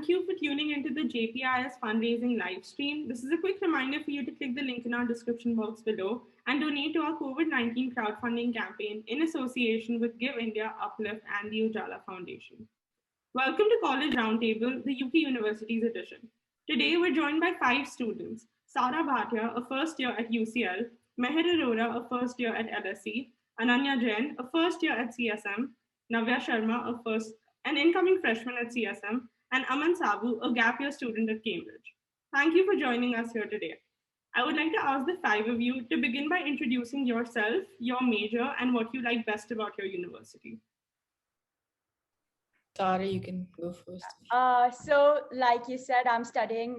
Thank you for tuning into the JPIS fundraising live stream. This is a quick reminder for you to click the link in our description box below and donate to our COVID 19 crowdfunding campaign in association with Give India, Uplift, and the Ujala Foundation. Welcome to College Roundtable, the UK Universities edition. Today, we're joined by five students: Sara Bhatia, a first year at UCL; Meher Arora, a first year at LSE; Ananya Jain, a first year at CSM; Navya Sharma, an incoming freshman at CSM; and Aman Sabu, a gap year student at Cambridge. Thank you for joining us here today. I would like to ask the five of you to begin by introducing yourself, your major, and what you like best about your university. Tara, you can go first. So like you said, I'm studying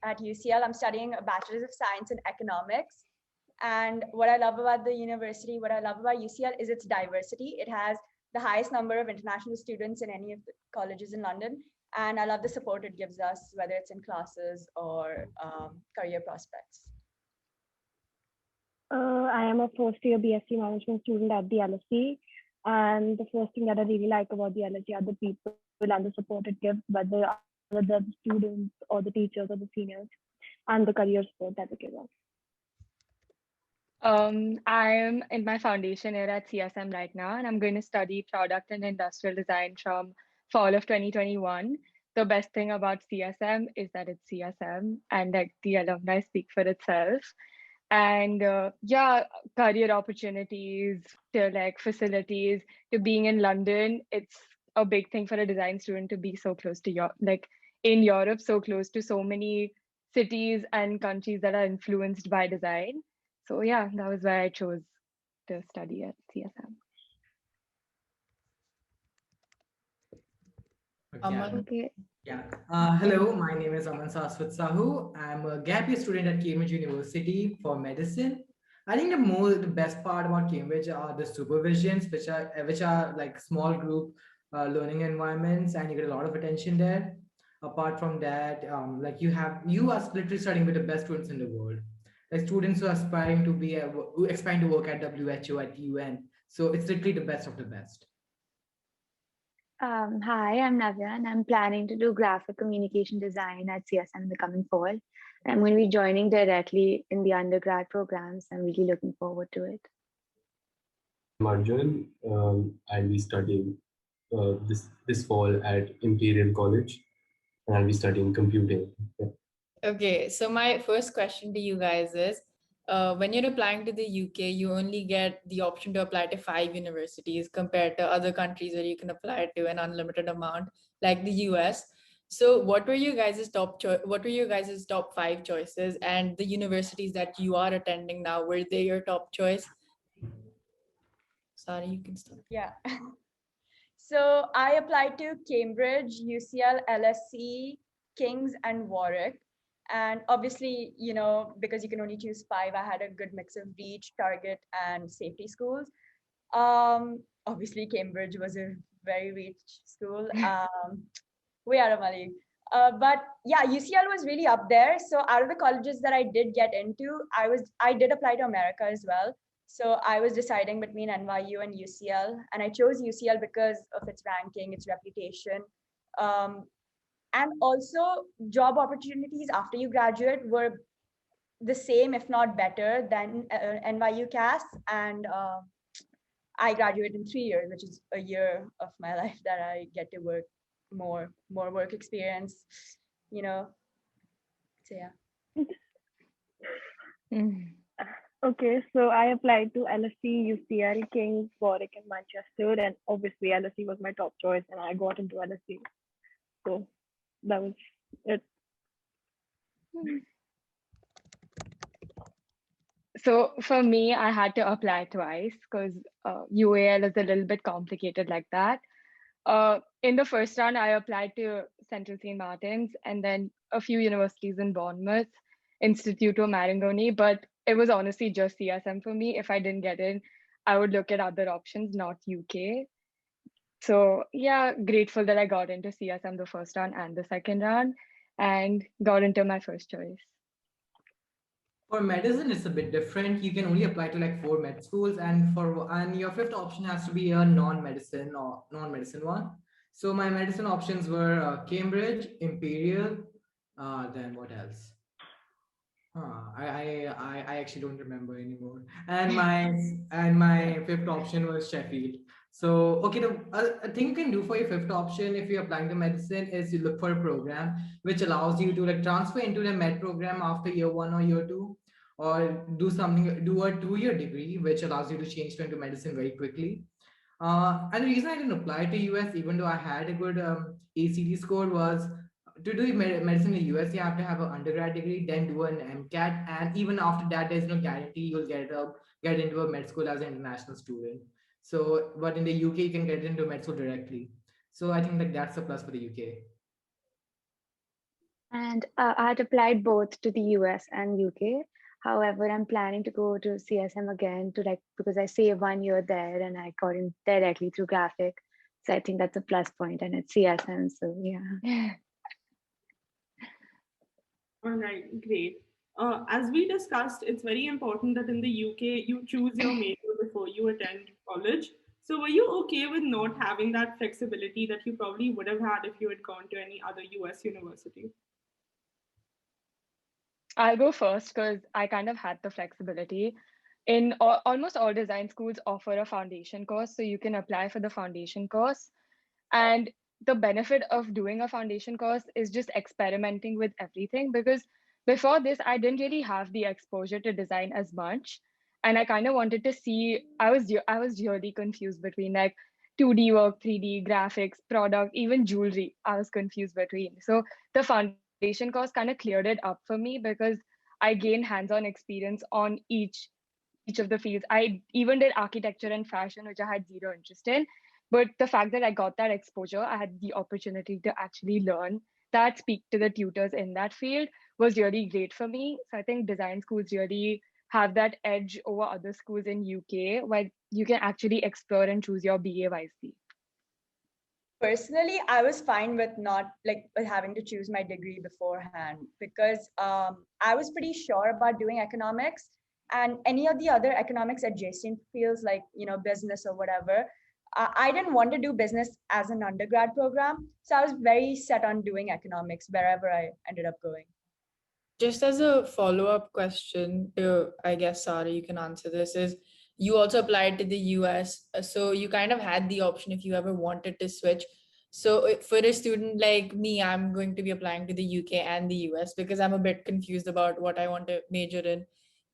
at UCL. I'm studying a Bachelor's of Science in Economics. And what I love about the university, what I love about UCL is its diversity. It has the highest number of international students in any of the colleges in London. And I love the support it gives us, whether it's in classes or career prospects. I am a first year BSc management student at the LSE. And the first thing that I really like about the LSE are the people and the support it gives, whether the students or the teachers or the seniors, and the career support that they give us. I'm in my foundation year at CSM right now, and I'm going to study product and industrial design from fall of 2021. The best thing about CSM is that it's CSM, and like the alumni speak for itself. And yeah, career opportunities to like facilities to being in London. It's a big thing for a design student to be so close to in Europe, so close to so many cities and countries that are influenced by design. So yeah, that was why I chose to study at CSM. Okay. Yeah. Hello, my name is Aman Saswat Sahu. I'm a gap year student at Cambridge University for medicine. I think the best part about Cambridge are the supervisions, which are like small group learning environments, and you get a lot of attention there. Apart from that, like you are literally studying with the best students in the world, like students who are aspiring to who aspiring to work at WHO, at UN. So it's literally the best of the best. Hi, I'm Navya, and I'm planning to do graphic communication design at CSM in the coming fall. I'm going to be joining directly in the undergrad programs. I'm really looking forward to it. I'm Arjun. I'll be studying this fall at Imperial College, and I'll be studying computing. Yeah. Okay, so my first question to you guys is, when you're applying to the UK, you only get the option to apply to 5 universities compared to other countries where you can apply to an unlimited amount, like the US. So what were you guys' top 5 choices, and the universities that you are attending now, were they your top choice? Sorry, you can start. Yeah. So I applied to Cambridge, UCL, LSE, King's, and Warwick. And obviously, you know, because you can only choose 5, I had a good mix of Reach, Target, and safety schools. Obviously, Cambridge was a very Reach school. Way out of my league. But yeah, UCL was really up there. So out of the colleges that I did get into, I did apply to America as well. So I was deciding between NYU and UCL, and I chose UCL because of its ranking, its reputation. And also job opportunities after you graduate were the same, if not better, than NYU CAS. And I graduated in 3 years, which is a year of my life that I get to work more work experience, you know. So yeah. Okay, so I applied to LSE, UCL, King's, Warwick, and Manchester, and obviously LSE was my top choice, and I got into LSE. So that was it. So for me, I had to apply twice because UAL is a little bit complicated like that. In the first round, I applied to Central St. Martin's and then a few universities in Bournemouth, Instituto Marangoni, but it was honestly just CSM for me. If I didn't get in, I would look at other options, not UK. So yeah, grateful that I got into CSM the first round and the second round and got into my first choice. For medicine, it's a bit different. You can only apply to like 4 med schools, and your 5th option has to be a non-medicine one. So my medicine options were Cambridge, Imperial, then what else? I actually don't remember anymore. And my fifth option was Sheffield. So okay, the thing you can do for your fifth option if you're applying to medicine is you look for a program which allows you to like transfer into the med program after year one or year two, or do a 2 year degree which allows you to change into medicine very quickly. And the reason I didn't apply to US, even though I had a good ACT score, was to do medicine in the US, you have to have an undergrad degree, then do an MCAT, and even after that, there's no guarantee you'll get into a med school as an international student. So, but in the UK, you can get into med school directly. So I think like that's a plus for the UK. And I had applied both to the US and UK. However, I'm planning to go to CSM again to because I saved 1 year there and I got in directly through graphic. So I think that's a plus point, and it's CSM. So yeah. All right, great. As we discussed, it's very important that in the UK you choose your major before you attend college. So were you okay with not having that flexibility that you probably would have had if you had gone to any other US university? I'll go first because I kind of had the flexibility. In almost all design schools offer a foundation course, so you can apply for the foundation course. And the benefit of doing a foundation course is just experimenting with everything, because before this, I didn't really have the exposure to design as much. And I kind of wanted to see, I was really confused between like 2D work, 3D graphics, product, even jewelry. I was confused between. So the foundation course kind of cleared it up for me because I gained hands-on experience on each of the fields. I even did architecture and fashion, which I had zero interest in. But the fact that I got that exposure, I had the opportunity to actually learn that, speak to the tutors in that field, was really great for me. So I think design schools really have that edge over other schools in UK where you can actually explore and choose your BA wisely. Personally, I was fine with not like with having to choose my degree beforehand because I was pretty sure about doing economics, and any of the other economics adjacent fields like business or whatever. I didn't want to do business as an undergrad program, so I was very set on doing economics wherever I ended up going. Just as a follow-up question, I guess, Sarah, you can answer this, is you also applied to the US. So you kind of had the option if you ever wanted to switch. So for a student like me, I'm going to be applying to the UK and the US because I'm a bit confused about what I want to major in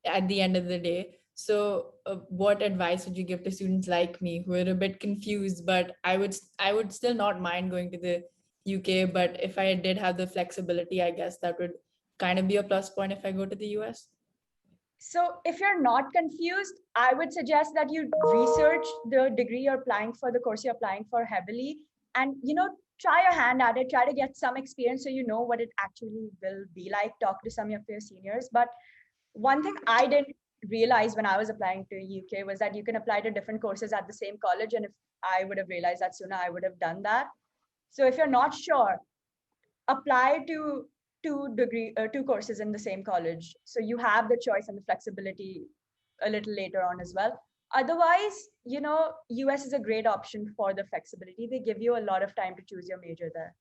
at the end of the day. So what advice would you give to students like me who are a bit confused, but I would still not mind going to the UK, but if I did have the flexibility, I guess that would kind of be a plus point if I go to the US? So if you're not confused, I would suggest that you research the degree you're applying for, the course you're applying for heavily, and try your hand at it, try to get some experience so you know what it actually will be like. Talk to some of your seniors. But one thing I didn't realize when I was applying to UK was that you can apply to different courses at the same college, and if I would have realized that sooner, I would have done that. So if you're not sure, apply to two courses in the same college, so you have the choice and the flexibility a little later on as well. Otherwise, US is a great option for the flexibility. They give you a lot of time to choose your major there.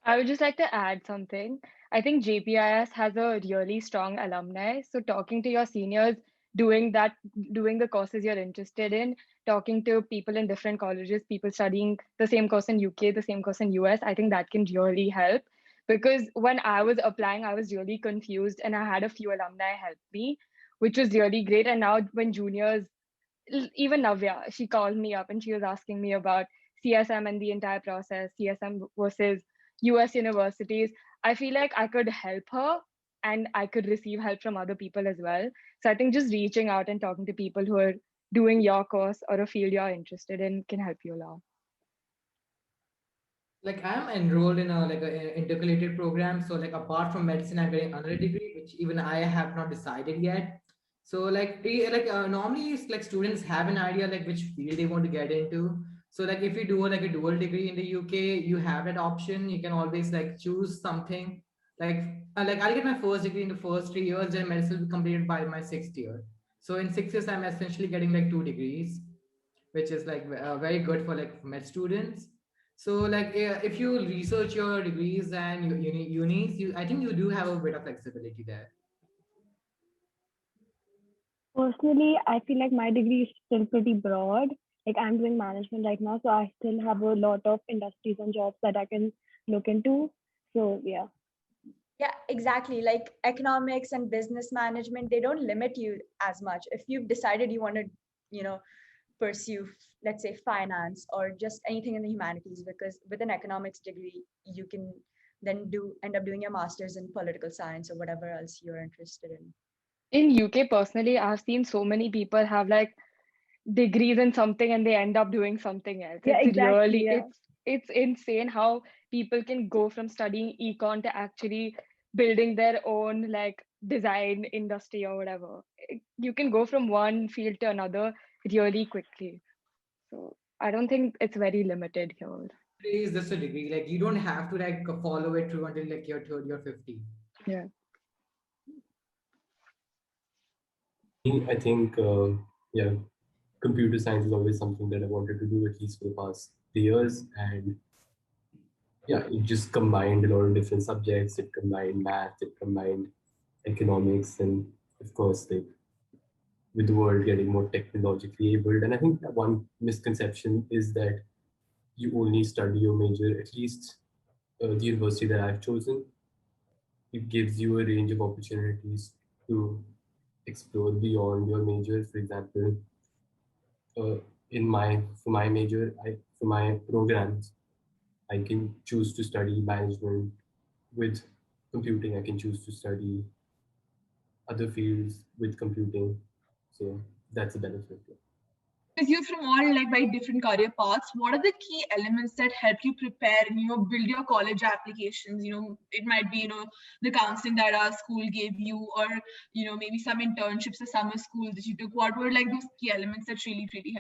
I would just like to add something. I think JPIS has a really strong alumni. So talking to your seniors, doing the courses you're interested in, talking to people in different colleges, people studying the same course in UK, the same course in US, I think that can really help. Because when I was applying, I was really confused and I had a few alumni help me, which was really great. And now when juniors, even Navya, she called me up and she was asking me about CSM and the entire process, CSM versus US universities. I feel like I could help her and I could receive help from other people as well. So I think just reaching out and talking to people who are doing your course or a field you're interested in can help you along. Like I'm enrolled in a intercalated program. So like apart from medicine, I'm getting another degree, which even I have not decided yet. So normally it's like students have an idea like which field they want to get into. So like if you do like a dual degree in the UK, you have that option. You can always like choose something. Like I'll get my first degree in the first 3 years, then medicine will be completed by my sixth year. So in 6 years, I'm essentially getting like 2 degrees, which is like very good for like med students. So like if you research your degrees and unis, I think you do have a bit of flexibility there. Personally, I feel like my degree is still pretty broad. Like I'm doing management right now, so I still have a lot of industries and jobs that I can look into. So yeah. Yeah, exactly. Like economics and business management, they don't limit you as much. If you've decided you want to, you know, pursue, let's say, finance or just anything in the humanities, because with an economics degree, you can then end up doing your master's in political science or whatever else you're interested in. In UK, personally, I've seen so many people have like degrees in something and they end up doing something else. Yeah, It's exactly. really, Yeah. it's insane how people can go from studying econ to actually building their own like design industry or whatever. You can go from one field to another really quickly. So I don't think it's very limited here. Is just a degree. Like you don't have to like follow it through until like you're 30 or 50. Yeah. I think, yeah, computer science is always something that I wanted to do at least for the past 3 years. And yeah, it just combined a lot of different subjects. It combined math, it combined economics, and of course, like with the world getting more technologically enabled. And I think that one misconception is that you only study your major, at least the university that I've chosen. It gives you a range of opportunities to explore beyond your major. For example, uh, for my major, for my programs, I can choose to study management with computing. I can choose to study other fields with computing. So that's a benefit. Because you're from all like very different career paths, what are the key elements that help you prepare and build your college applications? It might be the counseling that our school gave you, or maybe some internships or summer school that you took. What were like those key elements that really helped you?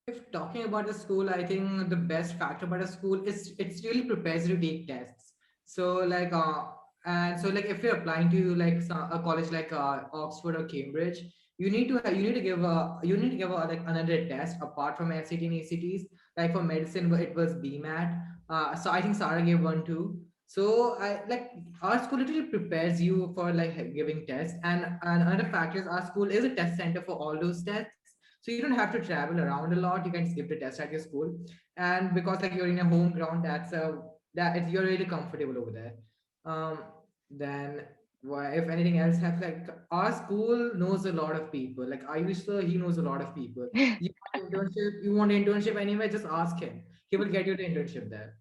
If talking about the school, I think the best factor about a school is it really prepares you to take tests. So like and so like if you're applying to like a college like Oxford or Cambridge, you need to give like another test apart from SAT and ACTs. Like for medicine, it was BMAT. So I think Sarah gave one too. So I like our school literally prepares you for like giving tests, and another factor is our school is a test center for all those tests. So you don't have to travel around a lot. You can skip the test at your school, and because like you're in a home ground, you're really comfortable over there. Then if anything else happens, like our school knows a lot of people. Like Ayush sir, he knows a lot of people. You want internship anyway, just ask him. He will get you the internship there.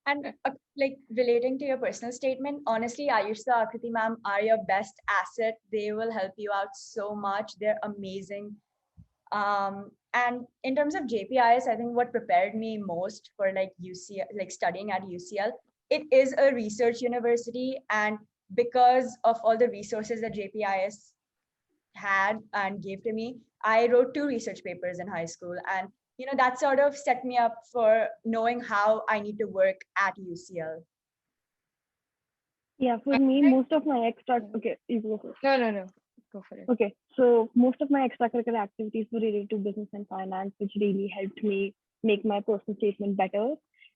And like relating to your personal statement, honestly, Ayush sir, Akriti ma'am are your best asset. They will help you out so much. They're amazing. And in terms of JPIS, I think what prepared me most for like UCL, like studying at UCL, it is a research university. And because of all the resources that JPIS had and gave to me, I wrote 2 research papers in high school. And, that sort of set me up for knowing how I need to work at UCL. Yeah, for me, most of my okay, you go first. No. Go for it. Okay, so most of my extracurricular activities were related to business and finance, which really helped me make my personal statement better.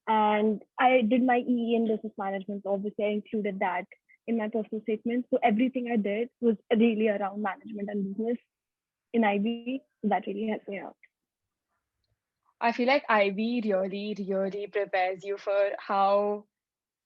And I did my EE in business management, so obviously I included that in my personal statement. So everything I did was really around management and business in IB. That really helped me out. I feel like IB really prepares you for how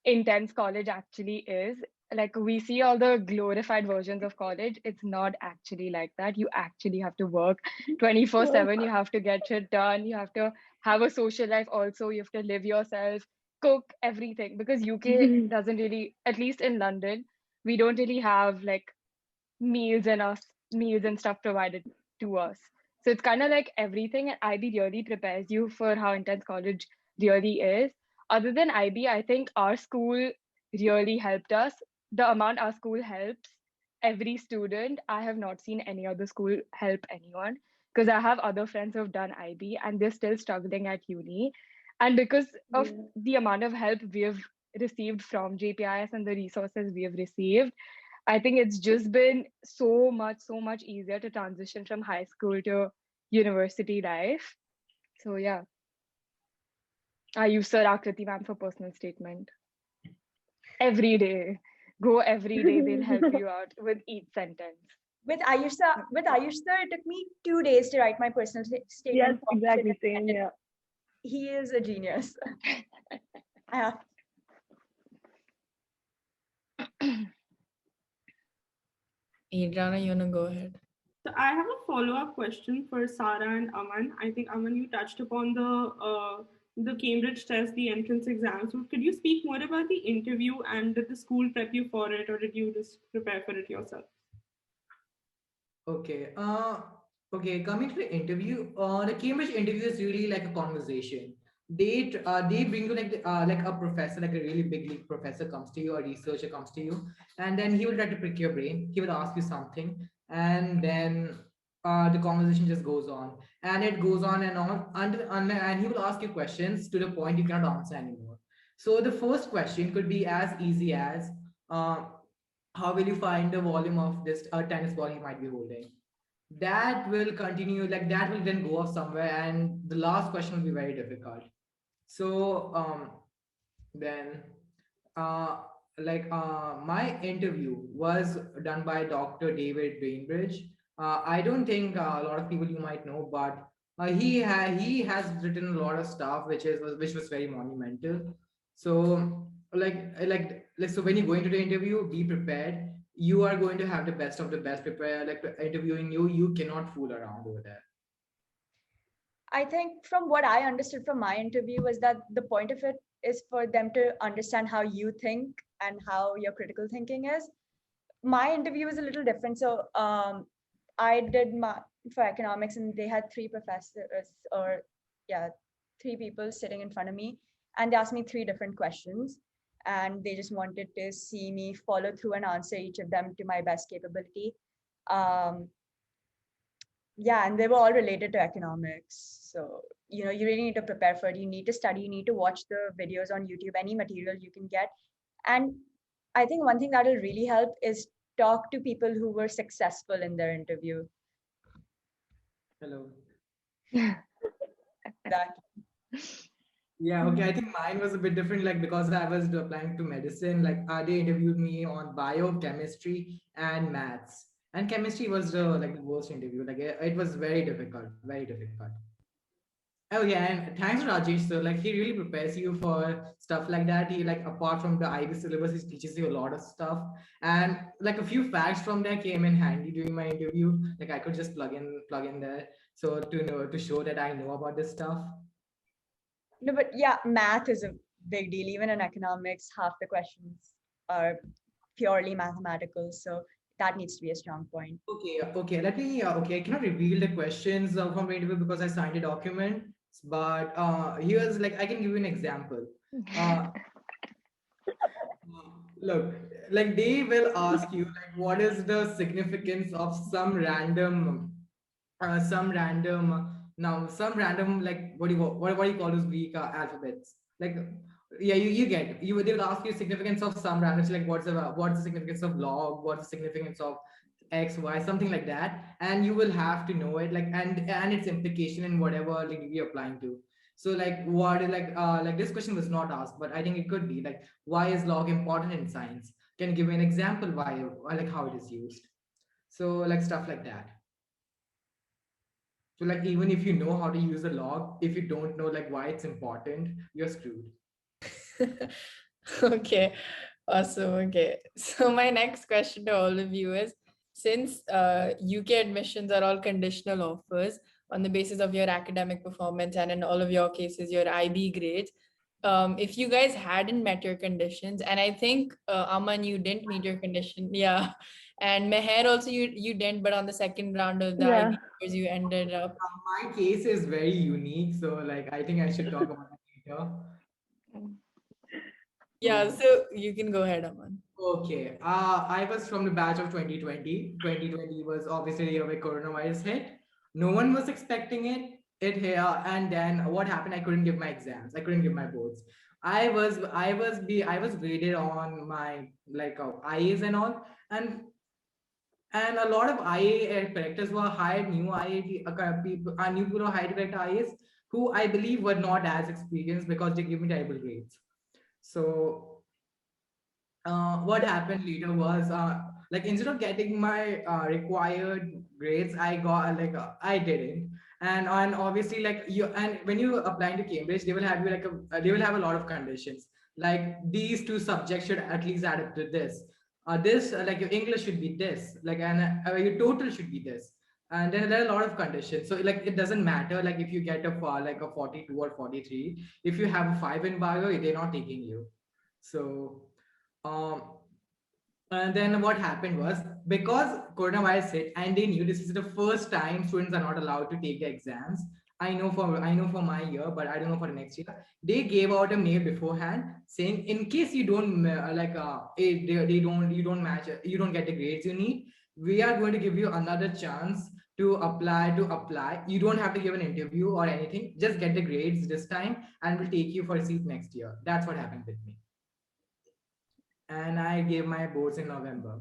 intense college actually is. Like we see all the glorified versions of college. It's not actually like that. You actually have to work 24/7. You have to get shit done. You have to have a social life also. You have to live yourself, cook everything, because UK doesn't really, at least in London, we don't really have like meals and stuff provided to us. So it's kind of like everything, and IB really prepares you for how intense college really is. Other than IB, I think our school really helped us. The amount our school helps every student, I have not seen any other school help anyone, because I have other friends who have done IB and they're still struggling at uni. And because of the amount of help we have received from JPIS and the resources we have received, I think it's just been so much easier to transition from high school to university life. So yeah. I use Sir Akriti ma'am for personal statement. Every day. Go every day. They'll help you out with each sentence. With Ayush sir, it took me 2 days to write my personal statement. Yes, exactly. Same. Yeah. He is a genius. Yeah. Adriana, you wanna go ahead? So I have a follow-up question for Sarah and Aman. I think Aman, you touched upon the Cambridge test, the entrance exam. So could you speak more about the interview, and did the school prep you for it, or did you just prepare for it yourself? Okay. Okay. Coming to the interview, the Cambridge interview is really like a conversation. They bring you like a professor, like a really big league professor comes to you, a researcher comes to you, and then he will try to prick your brain. He will ask you something, and then the conversation just goes on, and it goes on and on, and he will ask you questions to the point you cannot answer anymore. So the first question could be as easy as, uh, how will you find the volume of this tennis ball you might be holding? That will continue, like that will then go off somewhere, and the last question will be very difficult. So then my interview was done by Dr. David Bainbridge. I don't think a lot of people you might know, but he has written a lot of stuff which was very monumental. So so when you go into the interview, be prepared. You are going to have the best of the best prepare, like interviewing you. You cannot fool around over there. I think from what I understood from my interview was that the point of it is for them to understand how you think and how your critical thinking is. My interview was a little different. So I did my for economics, and they had 3 professors, or yeah, 3 people sitting in front of me, and they asked me 3 different questions, and they just wanted to see me follow through and answer each of them to my best capability. Yeah, and they were all related to economics. So, you really need to prepare for it. You need to study, you need to watch the videos on YouTube, any material you can get. And I think one thing that will really help is talk to people who were successful in their interview. Hello. That. Yeah, okay. I think mine was a bit different, like because I was applying to medicine, like they interviewed me on biochemistry and maths. And chemistry was the worst interview. Like it was very difficult, very difficult. Oh yeah, and thanks to Rajesh. So like he really prepares you for stuff like that. He like apart from the IB syllabus, he teaches you a lot of stuff. And like a few facts from there came in handy during my interview. Like I could just plug in there. So to show that I know about this stuff. No, but yeah, math is a big deal. Even in economics, half the questions are purely mathematical. So that needs to be a strong point. Okay. Let me. Okay, I cannot reveal the questions from the interview because I signed a document. But here's like I can give you an example. Look, like they will ask you like what is the significance of some random some random like what do you call those Greek alphabets, like yeah, you get you they will ask you significance of some randoms, like what's the significance of log, what's the significance of x y, something like that, and you will have to know it, like and its implication in whatever like you're applying to. So like what like this question was not asked, but I think it could be like, why is log important in science? Can you give me an example why, like how it is used? So like stuff like that. So like even if you know how to use a log, if you don't know like why it's important, you're screwed. Okay, awesome. Okay, so my next question to all of you is, since UK admissions are all conditional offers on the basis of your academic performance and in all of your cases your IB grades, if you guys hadn't met your conditions, and I think Aman, you didn't meet your condition, yeah, and Meher also you didn't, but on the second round of the Yeah. IB course you ended up. My case is very unique, so like I think I should talk about it later. Yeah, so you can go ahead, Aman. Okay. I was from the batch of 2020. 2020 was obviously the year where coronavirus hit. No one was expecting it here. And then what happened? I couldn't give my exams. I couldn't give my boards. I was graded on my like IAs and all. And a lot of IA correctors were hired, new IIT people, new people were hired to correct IAs. who I believe were not as experienced because they gave me terrible grades. So what happened later was like instead of getting my required grades, I got I didn't. And obviously like you, and when you apply to Cambridge, they will have you like they will have a lot of conditions, like these two subjects should at least add up to this, this like your English should be this, like, and your total should be this. And then there are a lot of conditions, so like it doesn't matter like if you get like a 42 or 43, if you have a 5 in bio, they're not taking you. So um, and then what happened was, because coronavirus hit and they knew this is the first time students are not allowed to take the exams. I know for my year, but I don't know for the next year. They gave out a mail beforehand saying, in case you don't they don't you don't match you don't get the grades you need, we are going to give you another chance to apply. You don't have to give an interview or anything. Just get the grades this time, and we'll take you for a seat next year. That's what happened with me, and I gave my boards in November.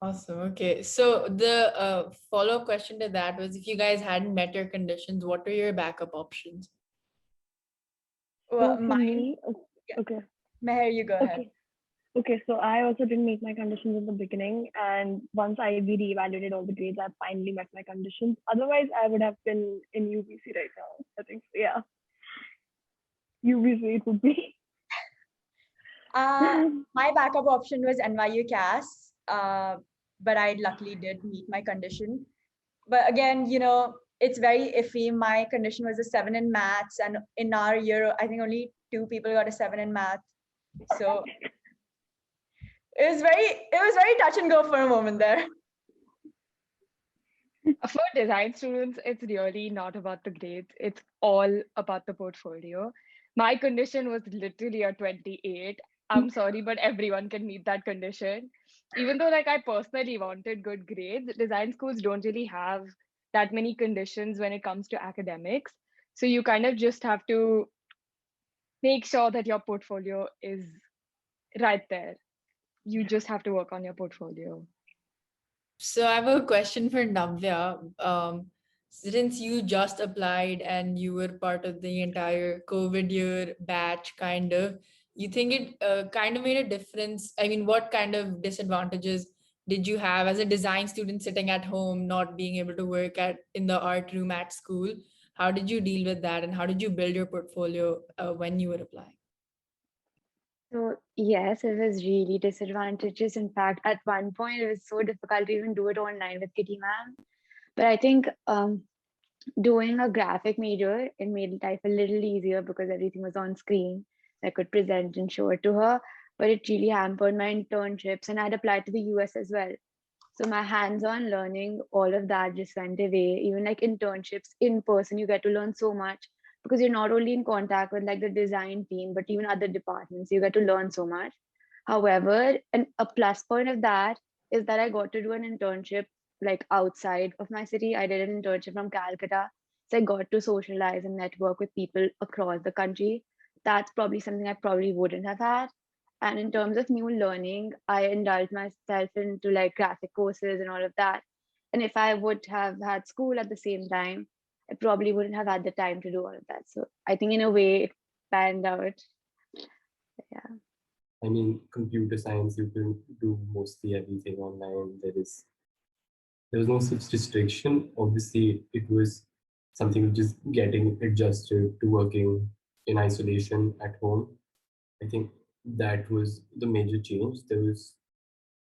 Awesome. Okay. So the follow-up question to that was, if you guys hadn't met your conditions, what were your backup options? Well, So for mine. me, Yeah. okay, Meher, you go ahead. okay. Okay, so I also didn't meet my conditions in the beginning, and once we reevaluated all the grades, I finally met my conditions. Otherwise, I would have been in UBC right now. I think, yeah, UBC it would be. My backup option was NYU CAS, but I luckily did meet my condition. But again, it's very iffy. My condition was a 7 in maths, and in our year, I think only 2 people got a 7 in math. So it was very touch and go for a moment there. For design students, it's really not about the grades. It's all about the portfolio. My condition was literally a 28. I'm sorry, but everyone can meet that condition. Even though like I personally wanted good grades, design schools don't really have that many conditions when it comes to academics. So you kind of just have to make sure that your portfolio is right there. You just have to work on your portfolio. So I have a question for Navya. Since you just applied and you were part of the entire COVID year batch, kind of, you think it kind of made a difference? I mean, what kind of disadvantages did you have as a design student sitting at home, not being able to work in the art room at school? How did you deal with that, and how did you build your portfolio when you were applying? So yes, it was really disadvantageous. In fact, at one point it was so difficult to even do it online with Kitty Ma'am. But I think doing a graphic major, it made life a little easier because everything was on screen. I could present and show it to her, but it really hampered my internships, and I'd applied to the US as well. So my hands-on learning, all of that just went away. Even like internships in person, you get to learn so much because you're not only in contact with like the design team, but even other departments. You get to learn so much. However, a plus point of that is that I got to do an internship like outside of my city. I did an internship from Calcutta. So I got to socialize and network with people across the country. That's probably something I probably wouldn't have had. And in terms of new learning, I indulged myself into like graphic courses and all of that. And if I would have had school at the same time, I probably wouldn't have had the time to do all of that. So I think in a way it panned out. Yeah. I mean, computer science, you can do mostly everything online. There was no such restriction. Obviously, it was something just getting adjusted to working in isolation at home. I think that was the major change. There was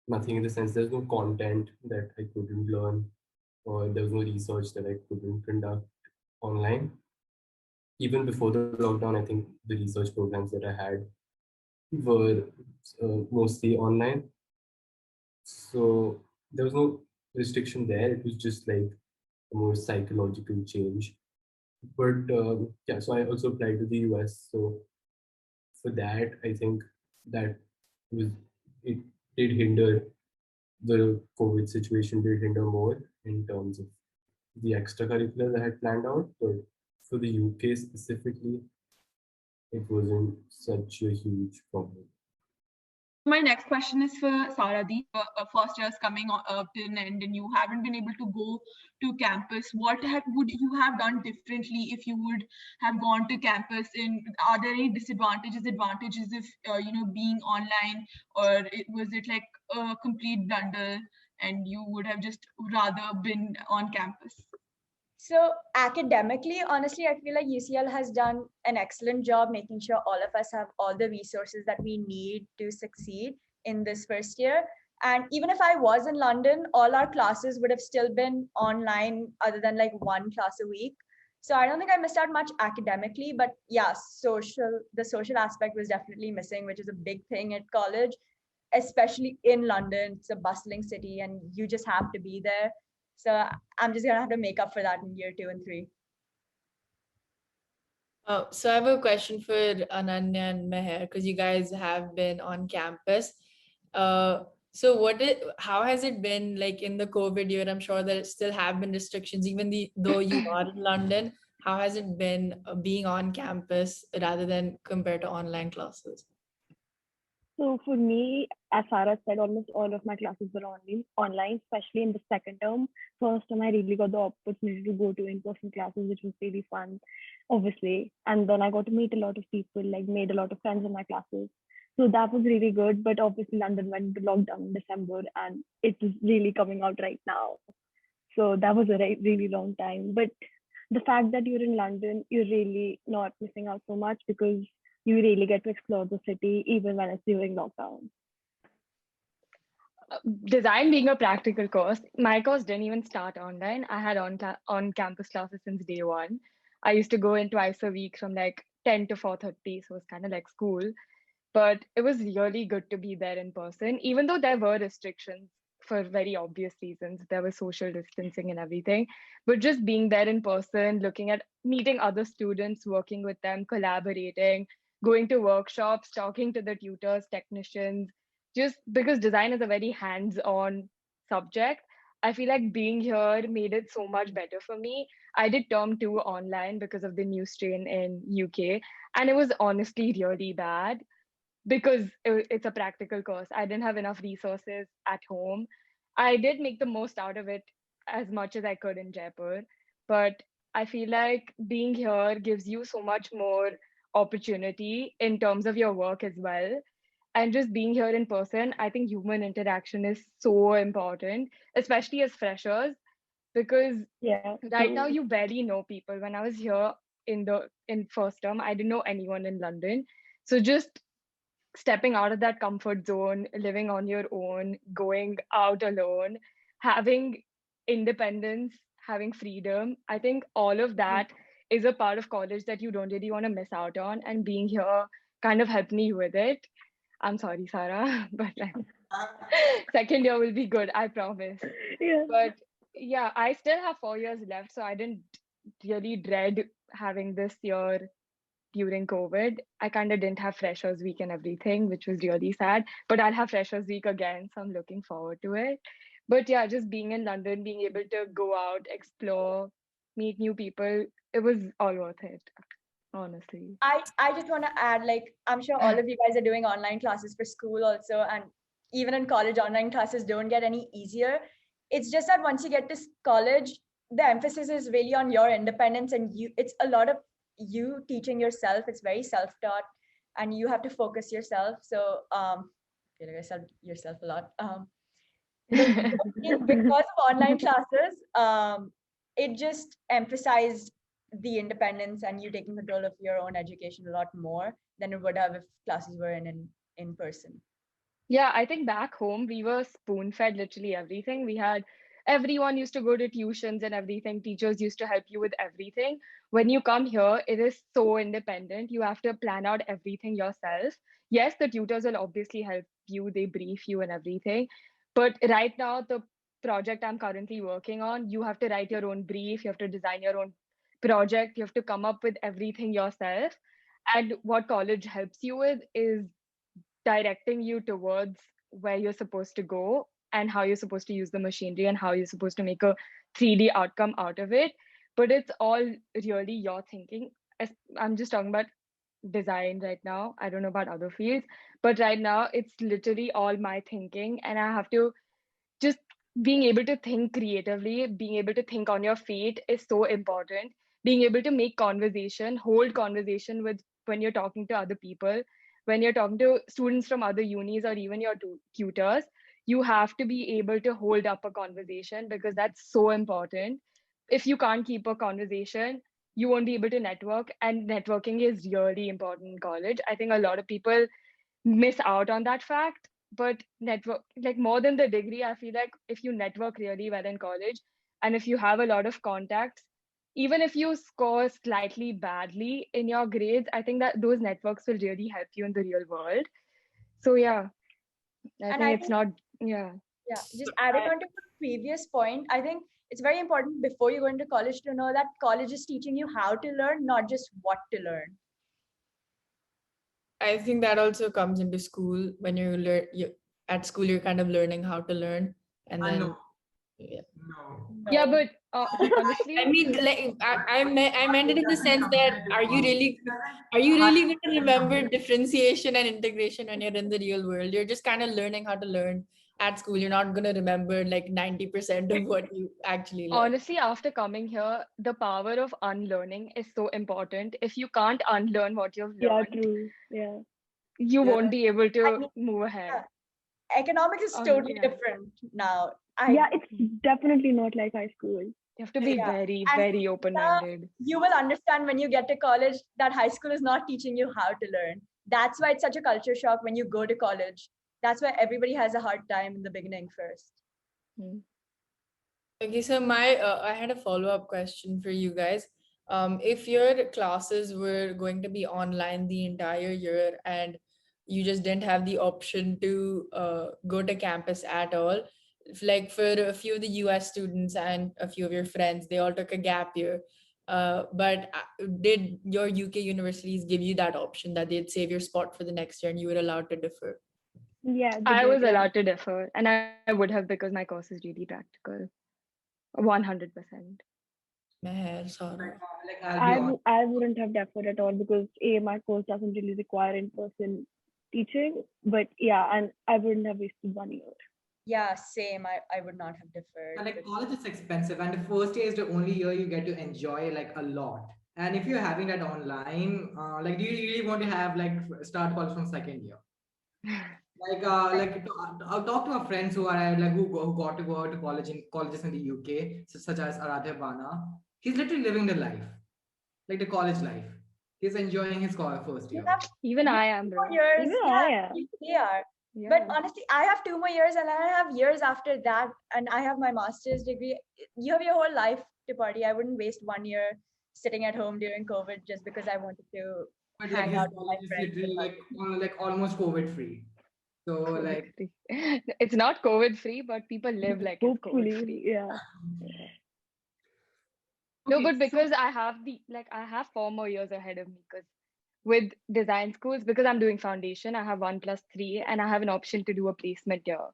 nothing in the sense there's no content that I couldn't learn, or there was no research that I couldn't conduct online. Even before the lockdown, I think the research programs that I had were mostly online. So there was no restriction there. It was just like a more psychological change. But yeah, so I also applied to the US. So for that, I think that was it did hinder the COVID situation did hinder more in terms of the extracurriculars I had planned out. But for the UK specifically, it wasn't such a huge problem. My next question is for Sarathi. First year is coming to an end, and you haven't been able to go to campus. What would you have done differently if you would have gone to campus? And are there any disadvantages, advantages of being online, or was it like a complete blunder, and you would have just rather been on campus? So academically, honestly, I feel like UCL has done an excellent job making sure all of us have all the resources that we need to succeed in this first year. And even if I was in London, all our classes would have still been online other than like one class a week. So I don't think I missed out much academically, but yeah, the social aspect was definitely missing, which is a big thing at college, especially in London. It's a bustling city and you just have to be there. So I'm just gonna have to make up for that in year 2 and 3. So I have a question for Ananya and Meher, because you guys have been on campus. So how has it been like in the COVID year? I'm sure there still have been restrictions, even though you are in London. How has it been being on campus rather than compared to online classes? So for me, as Sarah said, almost all of my classes were online, especially in the second term. First term, I really got the opportunity to go to in-person classes, which was really fun, obviously. And then I got to meet a lot of people, like made a lot of friends in my classes. So that was really good. But obviously, London went into lockdown in December, and it is really coming out right now. So that was a really long time. But the fact that you're in London, you're really not missing out so much because you really get to explore the city even when it's during lockdown. Design being a practical course, my course didn't even start online. I had on-campus classes since day one. I used to go in twice a week from like 10 to 4:30, so it was kind of like school. But it was really good to be there in person, even though there were restrictions for very obvious reasons. There was social distancing and everything. But just being there in person, looking at meeting other students, working with them, collaborating, going to workshops, talking to the tutors, technicians, just because design is a very hands-on subject, I feel like being here made it so much better for me. I did term 2 online because of the new strain in UK, and it was honestly really bad because it's a practical course. I didn't have enough resources at home. I did make the most out of it as much as I could in Jaipur, but I feel like being here gives you so much more opportunity in terms of your work as well. And just being here in person, I think human interaction is so important, especially as freshers, because right now you barely know people. When I was here in first term, I didn't know anyone in London. So just stepping out of that comfort zone, living on your own, going out alone, having independence, having freedom. I think all of that is a part of college that you don't really want to miss out on. And being here kind of helped me with it. I'm sorry, Sarah, but like, second year will be good, I promise. Yeah. But yeah, I still have 4 years left, so I didn't really dread having this year during COVID. I kind of didn't have Freshers Week and everything, which was really sad. But I'll have Freshers Week again, so I'm looking forward to it. But yeah, just being in London, being able to go out, explore, meet new people, it was all worth it, honestly. I just want to add, like, I'm sure all of you guys are doing online classes for school also, and even in college, online classes don't get any easier. It's just that once you get to college, the emphasis is really on your independence, and it's a lot of you teaching yourself. It's very self-taught, and you have to focus yourself. So I feel like I said yourself a lot. Because of online classes, it just emphasized the independence and you taking control of your own education a lot more than it would have if classes were in person. Yeah, I think back home we were spoon-fed literally everything. Everyone used to go to tuitions and everything. Teachers used to help you with everything. When you come here, it is so independent. You have to plan out everything yourself. Yes, the tutors will obviously help you, they brief you and everything. But right now, the project I'm currently working on, you have to write your own brief, you have to design your own project, you have to come up with everything yourself. And what college helps you with is directing you towards where you're supposed to go and how you're supposed to use the machinery and how you're supposed to make a 3D outcome out of it. But it's all really your thinking. I'm just talking about design right now. I don't know about other fields, but right now it's literally all my thinking, and I have to just being able to think creatively, being able to think on your feet is so important. Being able to make conversation, hold conversation with when you're talking to other people, when you're talking to students from other unis or even your tutors, you have to be able to hold up a conversation because that's so important. If you can't keep a conversation, you won't be able to network, and networking is really important in college. I think a lot of people miss out on that fact, but network, like more than the degree, I feel like if you network really well in college and if you have a lot of contacts, even if you score slightly badly in your grades, I think that those networks will really help you in the real world. So yeah, I And think I it's think, not, yeah. yeah, just adding on to the previous point, I think it's very important before you go into college to know that college is teaching you how to learn, not just what to learn. I think that also comes into school when you learn. At school, you're kind of learning how to learn, and then No, yeah. no. Yeah, No. but I honestly, mean, like I meant it in the Doesn't sense that compare to college. It are you doesn't really going to remember compare. differentiation and integration when you're in the real world? You're just kind of learning how to learn at school. You're not going to remember like 90% of what you actually learned. honestly, after coming here, the power of unlearning is so important. If you can't unlearn what you've Yeah, learned, true. Yeah. you Yeah, won't be able I to mean, move ahead. economics is totally Yeah. different now. Yeah, it's definitely not like high school. You have to be Yeah. very, And very open-minded. you will understand when you get to college that high school is not teaching you how to learn. That's why it's such a culture shock when you go to college. That's why everybody has a hard time in the beginning first. Okay, so I had a follow-up question for you guys. If your classes were going to be online the entire year and you just didn't have the option to go to campus at all, like for a few of the US students and a few of your friends, they all took a gap year. But did your UK universities give you that option that they'd save your spot for the next year and you were allowed to defer? Yeah, they I did. was Yeah. allowed to defer, and I would have because my course is really practical. 100%. Meher, Saurabh. like I'll be honest. I wouldn't have deferred at all because my course doesn't really require in-person teaching. But yeah, and I wouldn't have wasted 1 year. Yeah, same. I would not have deferred. And like but- college is expensive, and the first year is the only year you get to enjoy like a lot. And if you're having that online, like, do you really want to have like start college from second year? I'll talk to our friends who are like who got to go to college in colleges in the UK, such as Aradhya Bana. He's literally living the life, like the college life. He's enjoying his first year. Even I am, bro. 2 years. Even Yeah, I am. they are. Yeah. But honestly, I have 2 more years and I have years after that, and I have my master's degree. You have your whole life to party. I wouldn't waste 1 year sitting at home during COVID just because I wanted to But like hang his out with my college is friends. literally like almost COVID free. So like COVID-free. It's not COVID free, but people live like it's COVID Hopefully, free. yeah. No, Okay, but so- because I have 4 more years ahead of me because with design schools, because I'm doing foundation, I have 1+3 and I have an option to do a placement year,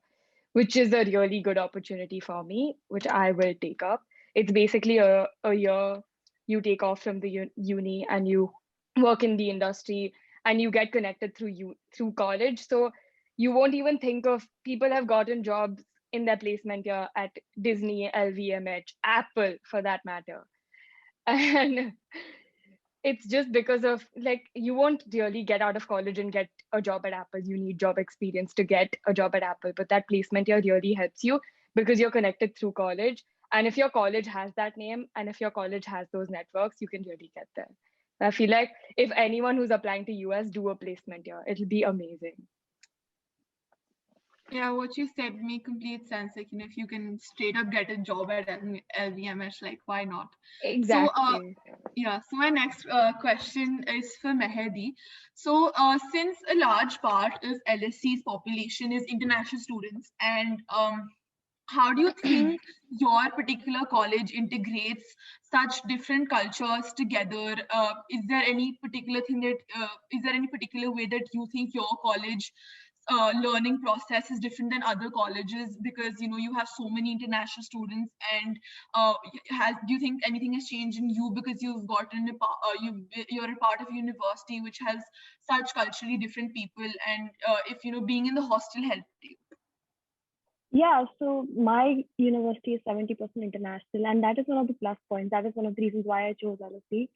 which is a really good opportunity for me, which I will take up. It's basically a year you take off from the uni and you work in the industry and you get connected through college. So you won't even think of people have gotten jobs in their placement year at Disney, LVMH, Apple for that matter. And it's just because of like you won't really get out of college and get a job at Apple. You need job experience to get a job at Apple, but that placement year really helps you because you're connected through college. And if your college has that name and if your college has those networks, you can really get there. I feel like if anyone who's applying to US do a placement year, it'll be amazing. Yeah, what you said make complete sense. Like, if you can straight up get a job at LVMH, like, why not? Exactly. So my next question is for Mehdi. So since a large part of LSC's population is international students, and how do you think your particular college integrates such different cultures together? Is there any particular thing that is there any particular way that you think your college learning process is different than other colleges, because you have so many international students, and do you think anything has changed in you because you've gotten you're a part of a university which has such culturally different people, and if being in the hostel helped you? Yeah, so my university is 70% international, and that is one of the plus points. That is one of the reasons why I chose LSE.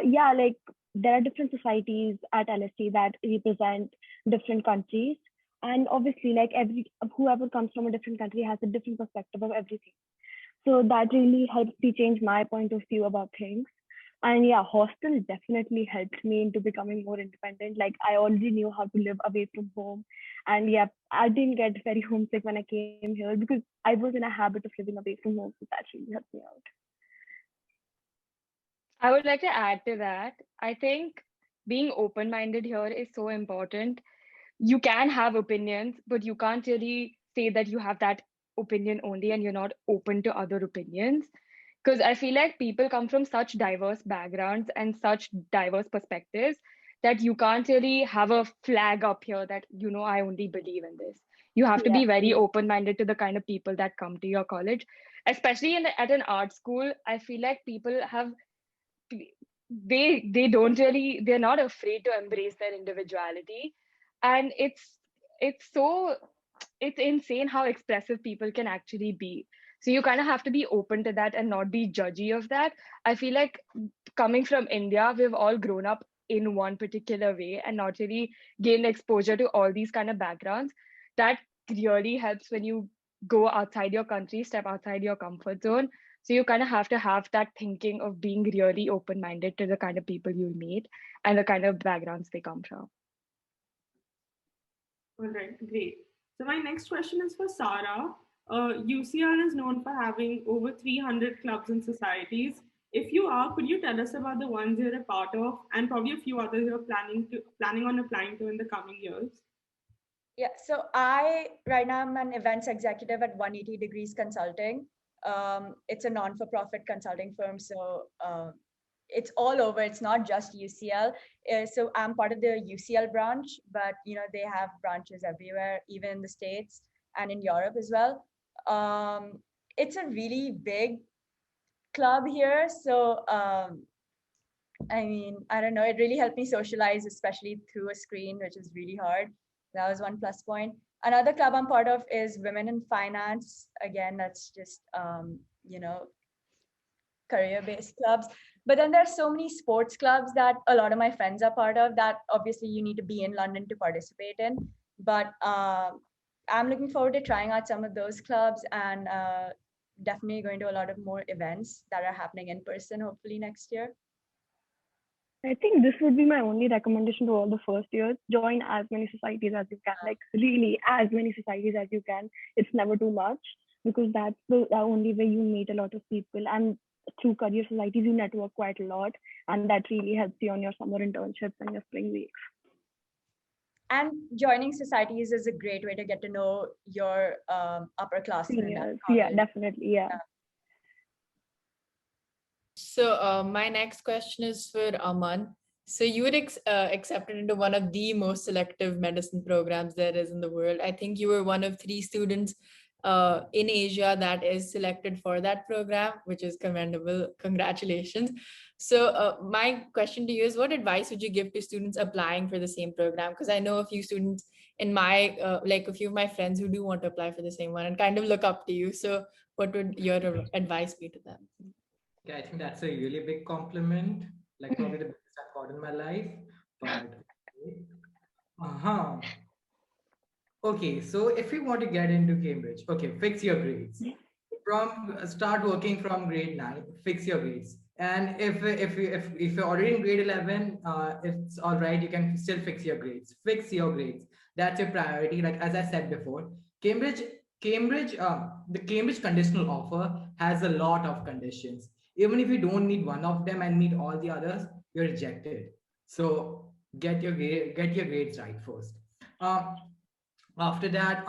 Yeah, like there are different societies at LSE that represent different countries, and obviously, like whoever comes from a different country has a different perspective of everything. So that really helped me change my point of view about things. And yeah, hostel definitely helped me into becoming more independent. Like I already knew how to live away from home. And yeah, I didn't get very homesick when I came here because I was in a habit of living away from home. So that really helped me out. I would like to add to that. I think being open-minded here is so important. You can have opinions, but you can't really say that you have that opinion only and you're not open to other opinions. Because I feel like people come from such diverse backgrounds and such diverse perspectives that you can't really have a flag up here that, I only believe in this. You have to be very open-minded to the kind of people that come to your college, especially at an art school. I feel like people have they're not afraid to embrace their individuality, and it's insane how expressive people can actually be. So you kind of have to be open to that and not be judgy of that. I feel like coming from India, we've all grown up in one particular way and not really gained exposure to all these kind of backgrounds. That really helps when you go outside your country, step outside your comfort zone. So you kind of have to have that thinking of being really open-minded to the kind of people you meet and the kind of backgrounds they come from. All right, great. So my next question is for Sarah. UCL is known for having over 300 clubs and societies. If you are, could you tell us about the ones you're a part of, and probably a few others you're planning on applying to in the coming years? Yeah, so right now I'm an events executive at 180 Degrees Consulting. It's a non-for-profit consulting firm, so it's all over. It's not just UCL. So I'm part of the UCL branch, but they have branches everywhere, even in the States and in Europe as well. It's a really big club here, so I mean, I don't know. It really helped me socialize, especially through a screen, which is really hard. That was one plus point. Another club I'm part of is Women in Finance. Again, that's just career-based clubs. But then there's so many sports clubs that a lot of my friends are part of that obviously you need to be in London to participate in. But I'm looking forward to trying out some of those clubs and definitely going to a lot of more events that are happening in person, hopefully next year. I think this would be my only recommendation to all the first years. Join as many societies as you can, like really as many societies as you can. It's never too much because that's the only way you meet a lot of people. And through career societies, you network quite a lot. And that really helps you on your summer internships and your spring weeks. And joining societies is a great way to get to know your upperclassmen. Yeah, definitely. Yeah. So my next question is for Aman. So you were accepted into one of the most selective medicine programs there is in the world. I think you were one of 3 students in Asia that is selected for that program, which is commendable. Congratulations. So my question to you is, what advice would you give to students applying for the same program? Because I know a few students in my, like a few of my friends who do want to apply for the same one and kind of look up to you. So what would your advice be to them? Yeah, I think that's a really big compliment, like probably the biggest I've got in my life. But okay, so if you want to get into Cambridge, okay, fix your grades. Start working from grade 9, fix your grades. And if you're already in grade 11, it's all right. You can still fix your grades. Fix your grades. That's your priority. Like as I said before, the Cambridge conditional offer has a lot of conditions. Even if you don't meet one of them and meet all the others, you're rejected. So get your grades right first. After that,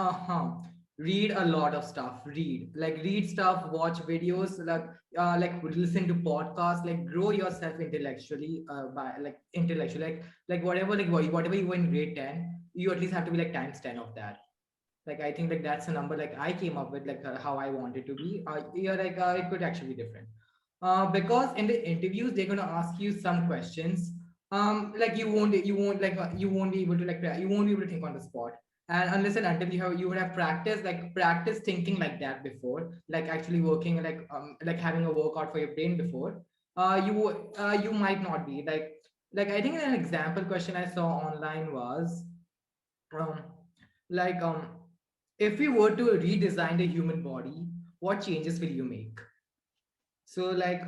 read a lot of stuff. Read stuff, watch videos, like listen to podcasts, like grow yourself intellectually, whatever you were in grade 10, you at least have to be like times 10 of that. Like I think like that's a number like I came up with, like how I want it to be. Yeah, like it could actually be different. Because in the interviews they're gonna ask you some questions. Like you won't be able to like you won't be able to think on the spot. And unless and until you would have practiced thinking like that before, like actually working like having a workout for your brain before, you might not be like I think an example question I saw online was um like if we were to redesign the human body, what changes will you make? So like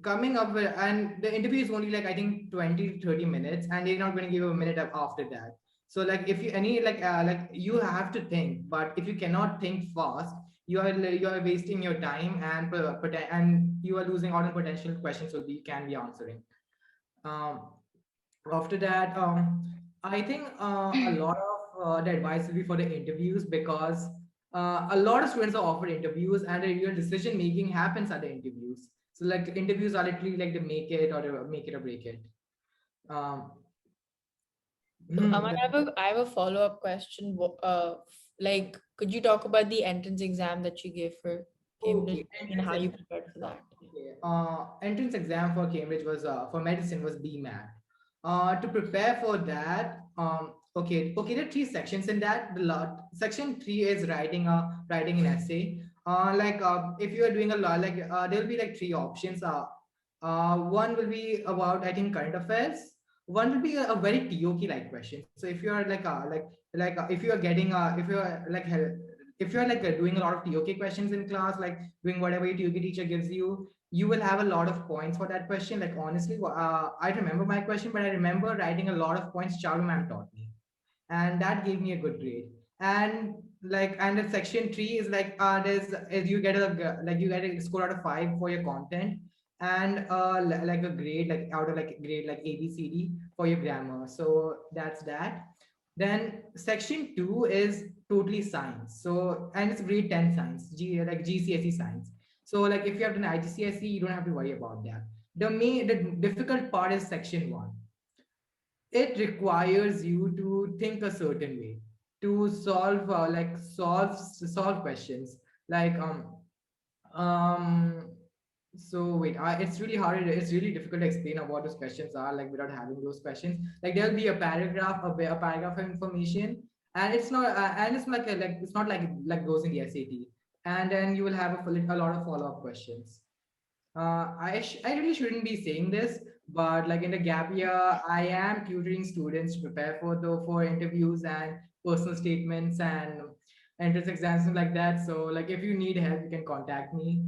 coming up with, and the interview is only like I think 20 to 30 minutes, and they're not going to give a minute after that. So like if you any like you have to think, but if you cannot think fast, you are wasting your time, and you are losing out on potential questions will be can be answering. Um, After that, I think a lot of the advice will be for the interviews, because a lot of students are offered interviews, and the real decision making happens at the interviews. So like interviews are literally like the make it or break it. Um, So, hmm, Aman, I have a follow-up question. Like, could you talk about the entrance exam that you gave for Cambridge okay, and how you prepared for that? Okay. Entrance exam for Cambridge was for medicine was BMAT. To prepare for that, there are three sections in that. Section 3 is writing an essay. If you are doing a lot, there will be like three options. One will be about I think current affairs. One will be a very TOK like question. So if you are if you are getting if you are doing a lot of TOK questions in class, like doing whatever your TOK teacher gives you, you will have a lot of points for that question. Like honestly, I remember my question, but I remember writing a lot of points Charu ma'am taught me, and that gave me a good grade. And the section 3 is there's is you get you get a score out of 5 for your content, and like a grade like out of like grade like ABCD for your grammar. So that's that. Then section 2 is totally science. So and it's grade 10 science, GCSE science. So like if you have done IGCSE, you don't have to worry about that. The difficult part is section 1. It requires you to think a certain way to solve questions like um so wait it's really hard, it's really difficult to explain what those questions are like without having those questions. Like there'll be a paragraph of information, and it's not and it's like it's not like goes in the SAT, and then you will have a lot of follow-up questions. I really shouldn't be saying this, but like in the gap year, I am tutoring students to prepare for interviews and personal statements and entrance exams and like that. So like if you need help, you can contact me.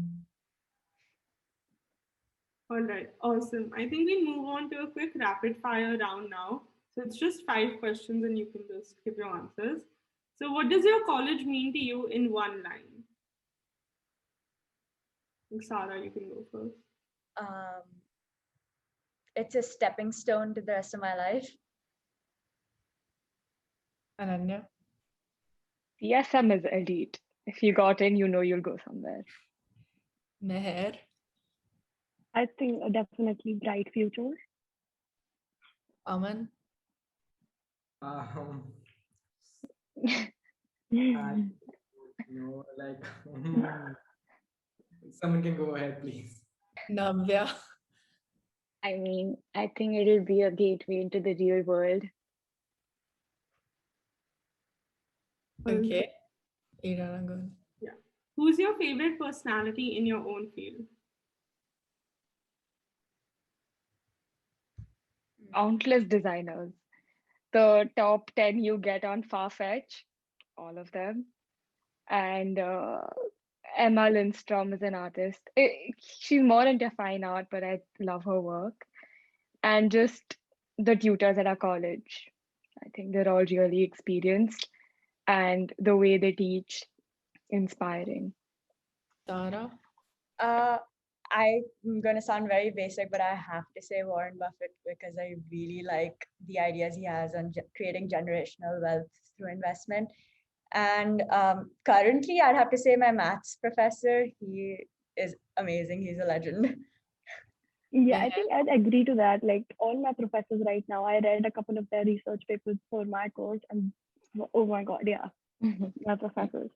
All right, awesome. I think we move on to a quick rapid fire round now. So it's just 5 questions and you can just give your answers. So what does your college mean to you in one line? Sarah, you can go first. It's a stepping stone to the rest of my life. Ananya? CSM is elite. If you got in, you know you'll go somewhere. Meher? I think definitely bright future. Aman? No, like someone can go ahead, please. Navya? I mean, I think it'll be a gateway into the real world. Okay. Irana, go. Yeah. Who's your favorite personality in your own field? Countless designers. The top 10 you get on Farfetch, all of them. And Emma Lindstrom is an artist. She's more into fine art, but I love her work. And just the tutors at our college. I think they're all really experienced, and the way they teach, inspiring. Tara? I'm going to sound very basic, but I have to say Warren Buffett because I really like the ideas he has on creating generational wealth through investment. And currently, I'd have to say my maths professor, he is amazing. He's a legend. Yeah, I Yeah. think I'd agree to that. Like all my professors right now, I read a couple of their research papers for my course, and oh my god, yeah, my professors.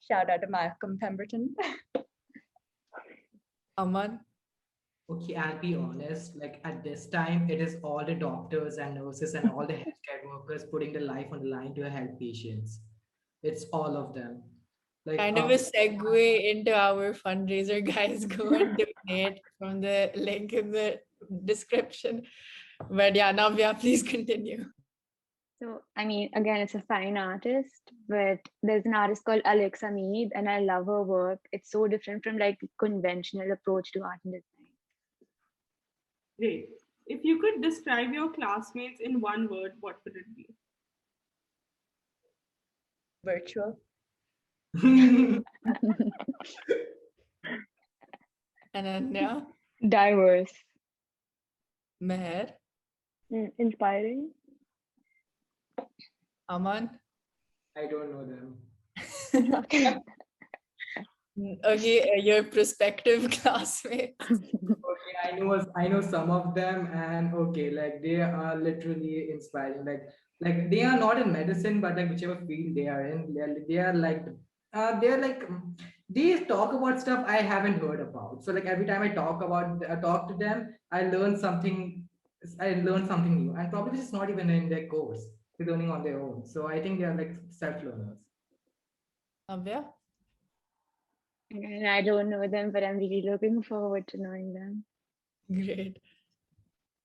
Shout out to Malcolm Pemberton. Aman. Okay, I'll be honest. Like at this time, it is all the doctors and nurses and all the healthcare workers putting their life on the line to help patients. It's all of them. Like Kind of a segue into our fundraiser, guys. Go and donate from the link in the description. But yeah, Navya, please continue. So, I mean, again, it's a fine artist, but there's an artist called Alexa Mead, and I love her work. It's so different from like the conventional approach to art and design. Great. If you could describe your classmates in one word, what would it be? Virtual. Ananya, Diverse. Meher, Inspiring. Aman. I don't know them. Okay, your prospective classmates. Okay, I know some of them, and okay, like they are literally inspiring. Like they are not in medicine, but like whichever field they are in, they're like they talk about stuff I haven't heard about. So like every time I talk to them, I learn something. I learn something new, and probably it's not even in their course. They're learning on their own. So I think they are like self learners. Navya. And I don't know them, but I'm really looking forward to knowing them. Great.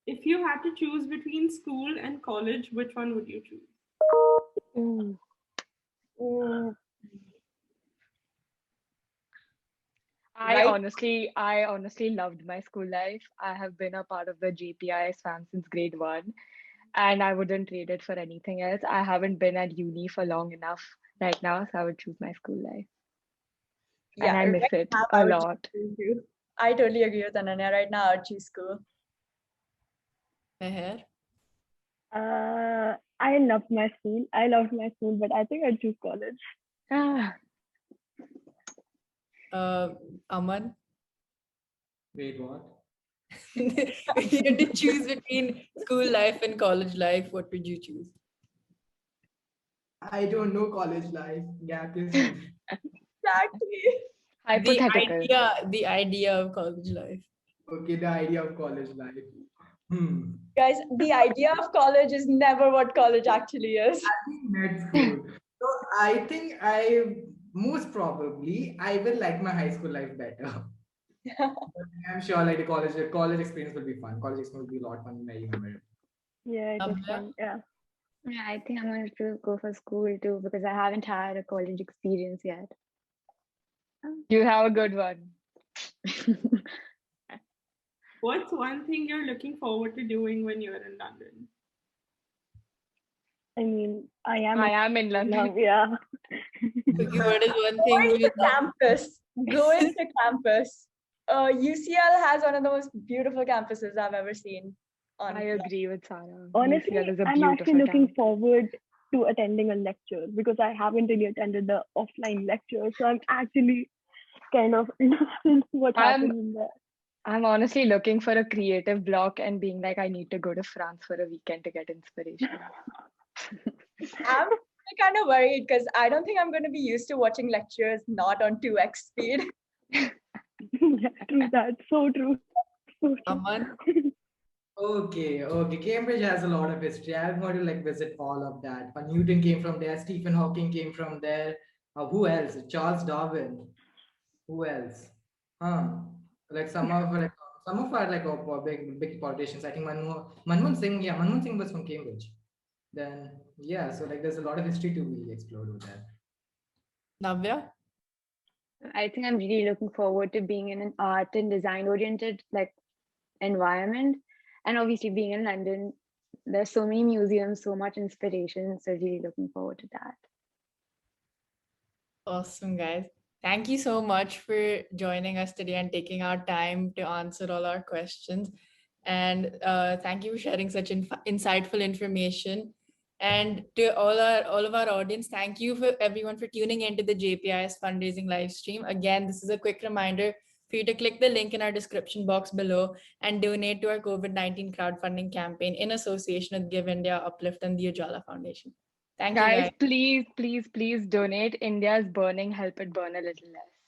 If you had to choose between school and college, which one would you choose? I Right. honestly loved my school life. I have been a part of the JPIS fam since grade 1, and I wouldn't trade it for anything else. I haven't been at uni for long enough right now, so I would choose my school life. And Yeah, I miss right it now a I would choose lot. school too. I totally agree with Ananya. Right now, I'd choose school. Meher. I loved my school. I loved my school, but I think I'd choose college. Ah, Aman. Wait, what? If you had to choose between school life and college life, what would you choose? I don't know college life. Gap is Exactly. Hypothetical. The idea of college life. okay. The idea of college life. Hmm. Guys, the idea of college is never what college actually is. Med school. So I think I most probably I will like my high school life better. But I'm sure like the college experience will be fun. College experience will be a lot fun, very memorable. Yeah, it was Navya? fun. Yeah. yeah, I think I'm going to go for school too because I haven't had a college experience yet. You have a good one. What's one thing you're looking forward to doing when you're in London? I mean, I am. I am in London. Now, yeah. Okay, what is one thing Going you to campus. Going to campus. UCL has one of the most beautiful campuses I've ever seen. I agree with Sarah. Honestly, UCL is a I'm actually beautiful looking campus. forward to attending a lecture because I haven't really attended the offline lecture. So I'm actually kind of interested in what happens in there. I'm honestly looking for a creative block and being like, I need to go to France for a weekend to get inspiration. I'm kind of worried because I don't think I'm going to be used to watching lectures not on 2x speed. Yeah, true that. So true. So true. Aman. Okay. Cambridge has a lot of history. I want to like visit all of that. But Newton came from there. Stephen Hawking came from there. Who else? Charles Darwin. Who else? Like some of our like big politicians. I think Manmohan Singh. Yeah, Manmohan Singh was from Cambridge. Then yeah, so like there's a lot of history to be explored with that. Navya. I think I'm really looking forward to being in an art and design oriented like environment. And obviously being in London, there's so many museums, so much inspiration. So really looking forward to that. Awesome, guys. Thank you so much for joining us today and taking our time to answer all our questions. And thank you for sharing such insightful information. And to all of our audience, thank you for everyone for tuning into the JPIS fundraising live stream. Again, this is a quick reminder for you to click the link in our description box below and donate to our COVID-19 crowdfunding campaign in association with Give India, Uplift, and the Ujala Foundation. Thank you, Guys, guys. please, please, please donate. India is burning. Help it burn a little less.